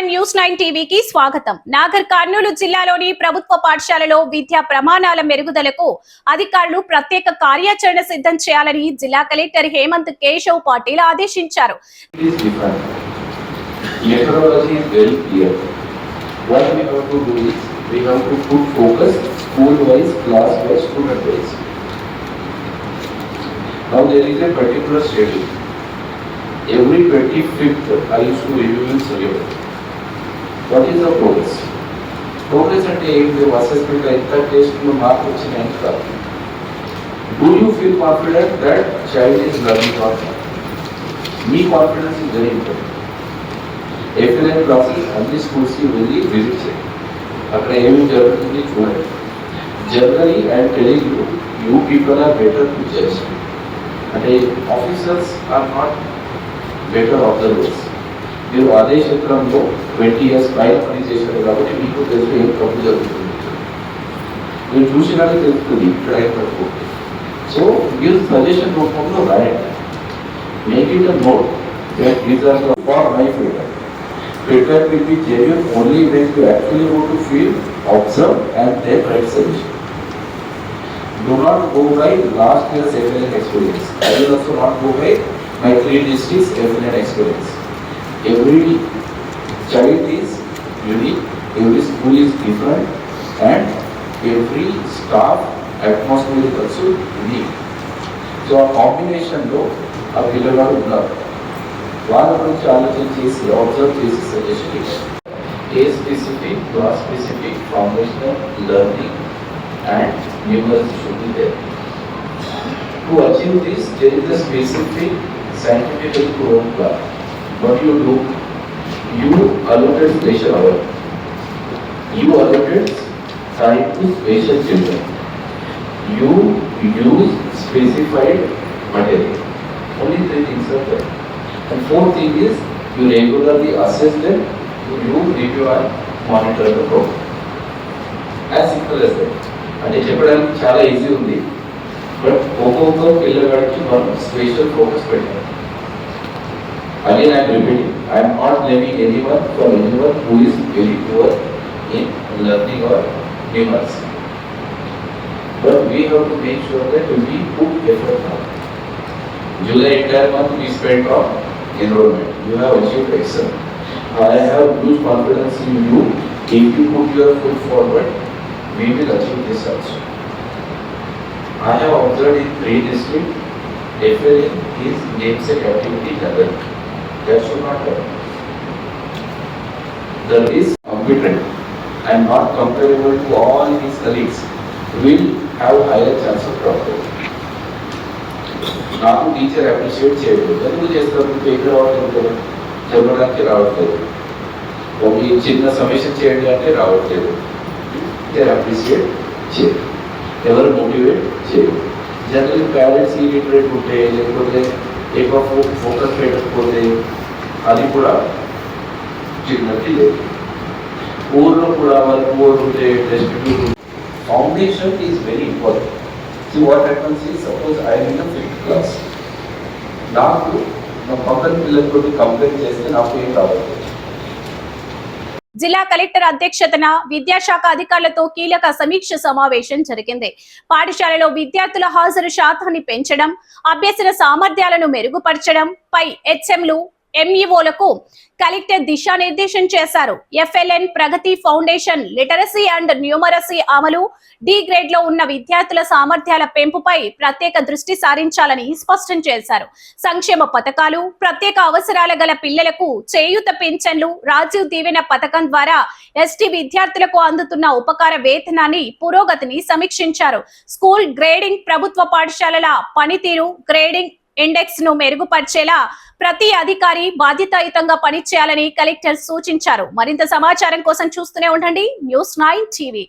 News 9 టీవీకి స్వాగతం. నాగర్ కర్నూలు జిల్లాలోని ప్రభుత్వ పాఠశాలలో విద్యా ప్రమాణాల మెరుగుదలకు అధికారులు ప్రత్యేక కార్యాచరణ సిద్ధం చేయాలని జిల్లా కలెక్టర్ హేమంత్ కేశవ్ పాటిల్ ఆదేశించారు. Now there is a particular schedule. Every 25th I used to review in survey. What is the progress? Progress at the assessment test mark వచ్చిన. Do you feel confident that child is learning or not? Me confidence is very important. FLN classes అన్ని schools కి వెళ్ళి visit చేయండి. అక్కడ ఏమి జరుగుతుంది చూడండి. Generally I am telling you, you people are better to judge. అంటే officers are not better observers. మీరు అదే క్షేత్రంలో 20 years పైన పని చేశారు కాబట్టి మీకు తెలుసు ఏం తప్పు జరుగుతుంది, మీరు చూసినాక తెలుస్తుంది ఇక్కడ ఏం తప్పు. సో మీరు సజెషన్ రూపంలో రాయండి. Make it a note that these are for my feedback. Feedback will be genuine only when you actually go to field, observe and then write suggestion. Do not go by last year's FLN experience. I will also not go by my 3 districts FLN experience. Every child is unique, every school is different, and every staff atmosphere is also unique. So a combination లో ఆ పిల్లలు ఉన్నారు, వాళ్ళ గురించి ఆలోచన చేసి observe చేసి suggestion ఇవ్వాలి. A specific, class specific, foundational learning and numeracy should be there. To achieve this, there is a specific scientific program plan. What you do, you allocate special hour, you allocate time to special children, you use specified material. Only 3 things are there. And 4th thing is, you regularly assess them, you review and monitor the program. As simple as that. అంటే చెప్పడానికి చాలా easy ఉంది, but ఒక్కొక్క పిల్లగాడికి మనం special focus పెట్టాలి. Again I'm repeating, I'm not blaming anyone for anyone who is very poor in learning or numeracy, but we have to make sure that we put effort now. July entire month we spent on enrollment. You have achieved excellent. I have huge confidence in you. If you put your foot forward, we will achieve this also. I have observed in 3 districts, FLN is namesake activity level. That should not happen. There is competent and not comparable to all his colleagues will have higher chance of dropout. నాకు teacher appreciate చేయలేదు, ఎందుకు చేస్తారు? Paper రావట్లేదు, చదవడానికి రావట్లేదు, ఒక చిన్న సమస్య చేయండి అంటే రావట్లేదు. అప్రిషియేట్ చేయరు, ఎవరు మోటివేట్ చేయరు. జనరల్ పేరెంట్స్ ఇలిటరేట్ ఉంటే, లేకపోతే ఎక్కువ ఫోకస్ పెట్టకపోతే అది కూడా చిన్నది లేదు. ఊర్లో కూడా వాళ్ళు ఊరు ఉంటే restrict. Foundation is very important. So what happens is, suppose I in 5th class, నాకు నా పక్కన పిల్లలతో కంప్లైంట్ చేస్తే నాకు ఏం రావట్లేదు. జిల్లా కలెక్టర్ అధ్యక్షతన విద్యాశాఖ అధికారులతో కీలక సమీక్ష సమావేశం జరిగింది. పాఠశాలలో విద్యార్థుల హాజరు శాతాన్ని పెంచడం, అభ్యసన సామర్థ్యాలను మెరుగుపరచడం పై హెచ్ఎంలు, ఎంఈఓలకు కలెక్టర్ దిశానిర్దేశం చేశారు. FLN ప్రగతి ఫౌండేషన్ లిటరసీ అండ్ న్యూమరసీ అమలు, డి గ్రేడ్ లో ఉన్న విద్యార్థుల సామర్థ్యాల పెంపుపై ప్రత్యేక దృష్టి సారించాలని స్పష్టం చేశారు. సంక్షేమ పథకాలు, ప్రత్యేక అవసరాల గల పిల్లలకు చేయూత పింఛన్లు, రాజీవ్ దీవెన పథకం ద్వారా ఎస్టీ విద్యార్థులకు అందుతున్న ఉపకార వేతనాన్ని, పురోగతిని సమీక్షించారు. స్కూల్ గ్రేడింగ్, ప్రభుత్వ పాఠశాలల పనితీరు, గ్రేడింగ్ ఇండెక్స్ ను మెరుగుపరిచేలా ప్రతి అధికారి బాధ్యతాయుతంగా పనిచేయాలని కలెక్టర్ సూచించారు. మరింత సమాచారం కోసం చూస్తూనే ఉండండి న్యూస్ 9 టీవీ.